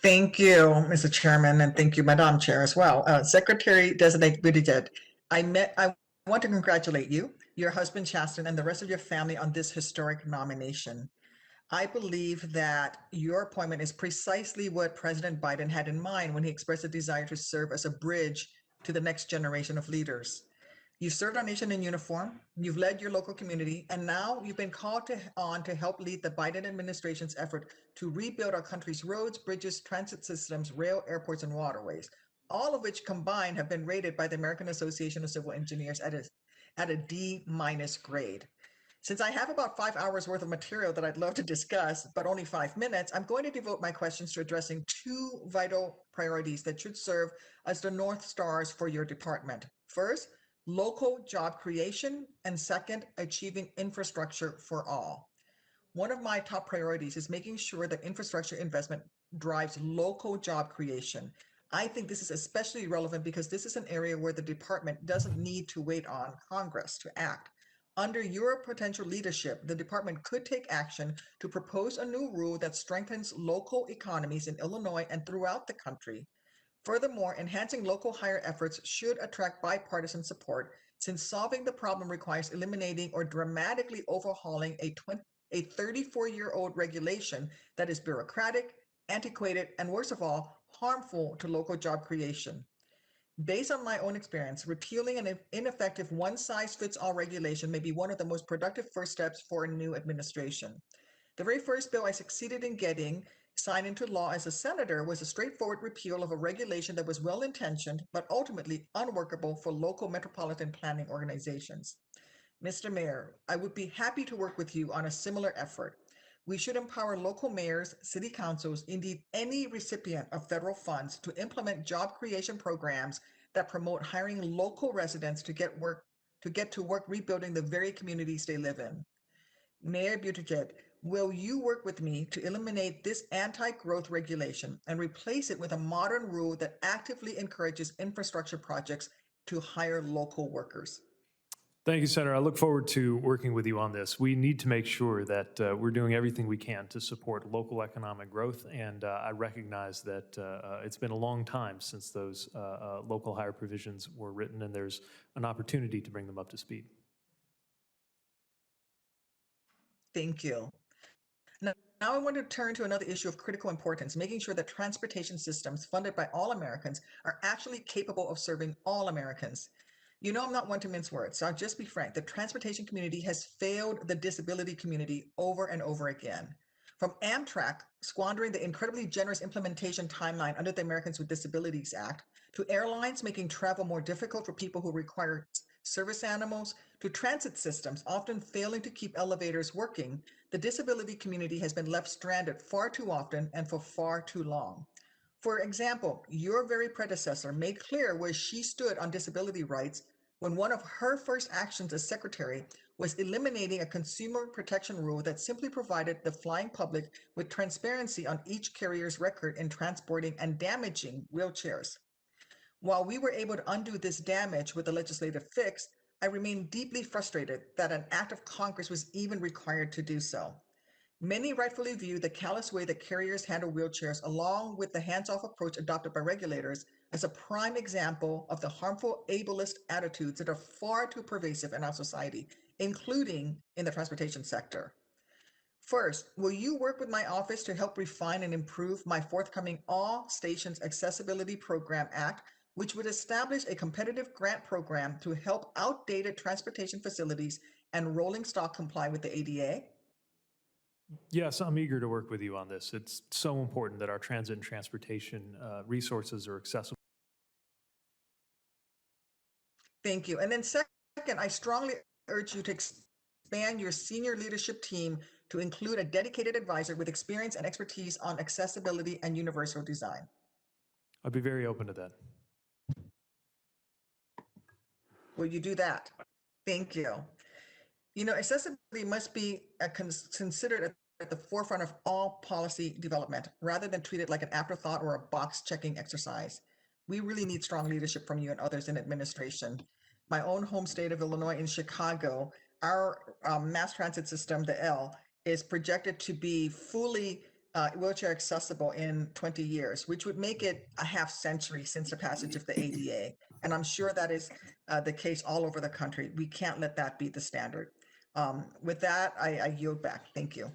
Thank you, Mr. Chairman, and thank you, Madam Chair, as well. Secretary-Designate Buttigieg, I want to congratulate you, your husband, Chasten, and the rest of your family on this historic nomination. I believe that your appointment is precisely what President Biden had in mind when he expressed a desire to serve as a bridge to the next generation of leaders. You've served our nation in uniform, you've led your local community, and now you've been called on to help lead the Biden administration's effort to rebuild our country's roads, bridges, transit systems, rail, airports, and waterways, all of which combined have been rated by the American Association of Civil Engineers at a D- grade. Since I have about 5 hours worth of material that I'd love to discuss, but only 5 minutes, I'm going to devote my questions to addressing two vital priorities that should serve as the North Stars for your department. First, local job creation, and second, achieving infrastructure for all. One of my top priorities is making sure that infrastructure investment drives local job creation. I think this is especially relevant because this is an area where the department doesn't need to wait on Congress to act. Under your potential leadership, the department could take action to propose a new rule that strengthens local economies in Illinois and throughout the country. Furthermore, enhancing local hire efforts should attract bipartisan support since solving the problem requires eliminating or dramatically overhauling a 34-year-old regulation that is bureaucratic, antiquated, and worst of all, harmful to local job creation. Based on my own experience, repealing an ineffective one-size-fits-all regulation may be one of the most productive first steps for a new administration. The very first bill I succeeded in getting signed into law as a senator was a straightforward repeal of a regulation that was well-intentioned but ultimately unworkable for local metropolitan planning organizations. Mr. Mayor, I would be happy to work with you on a similar effort. We should empower local mayors, city councils, indeed any recipient of federal funds to implement job creation programs that promote hiring local residents to get to work rebuilding the very communities they live in. Mayor Buttigieg, will you work with me to eliminate this anti-growth regulation and replace it with a modern rule that actively encourages infrastructure projects to hire local workers? Thank you, Senator. I look forward to working with you on this. We need to make sure that we're doing everything we can to support local economic growth, and I recognize that it's been a long time since those local hire provisions were written, and there's an opportunity to bring them up to speed. Thank you. Now I want to turn to another issue of critical importance, making sure that transportation systems funded by all Americans are actually capable of serving all Americans. You know, I'm not one to mince words, so I'll just be frank. The transportation community has failed the disability community over and over again. From Amtrak squandering the incredibly generous implementation timeline under the Americans with Disabilities Act, to airlines making travel more difficult for people who require service animals, to transit systems often failing to keep elevators working, the disability community has been left stranded far too often and for far too long. For example, your very predecessor made clear where she stood on disability rights when one of her first actions as secretary was eliminating a consumer protection rule that simply provided the flying public with transparency on each carrier's record in transporting and damaging wheelchairs. While we were able to undo this damage with the legislative fix, I remain deeply frustrated that an act of Congress was even required to do so. Many rightfully view the callous way that carriers handle wheelchairs, along with the hands-off approach adopted by regulators, as a prime example of the harmful ableist attitudes that are far too pervasive in our society, including in the transportation sector. First, will you work with my office to help refine and improve my forthcoming All Stations Accessibility Program Act, which would establish a competitive grant program to help outdated transportation facilities and rolling stock comply with the ADA? Yes, I'm eager to work with you on this. It's so important that our transit and transportation resources are accessible. Thank you. And then second, I strongly urge you to expand your senior leadership team to include a dedicated advisor with experience and expertise on accessibility and universal design. I'd be very open to that. Will you do that? Thank you. You know, accessibility must be considered at the forefront of all policy development rather than treated like an afterthought or a box checking exercise. We really need strong leadership from you and others in administration. My own home state of Illinois in Chicago, our mass transit system, the L, is projected to be fully wheelchair accessible in 20 years, which would make it a half century since the passage of the ADA. And I'm sure that is the case all over the country. We can't let that be the standard. With that, I yield back. Thank you.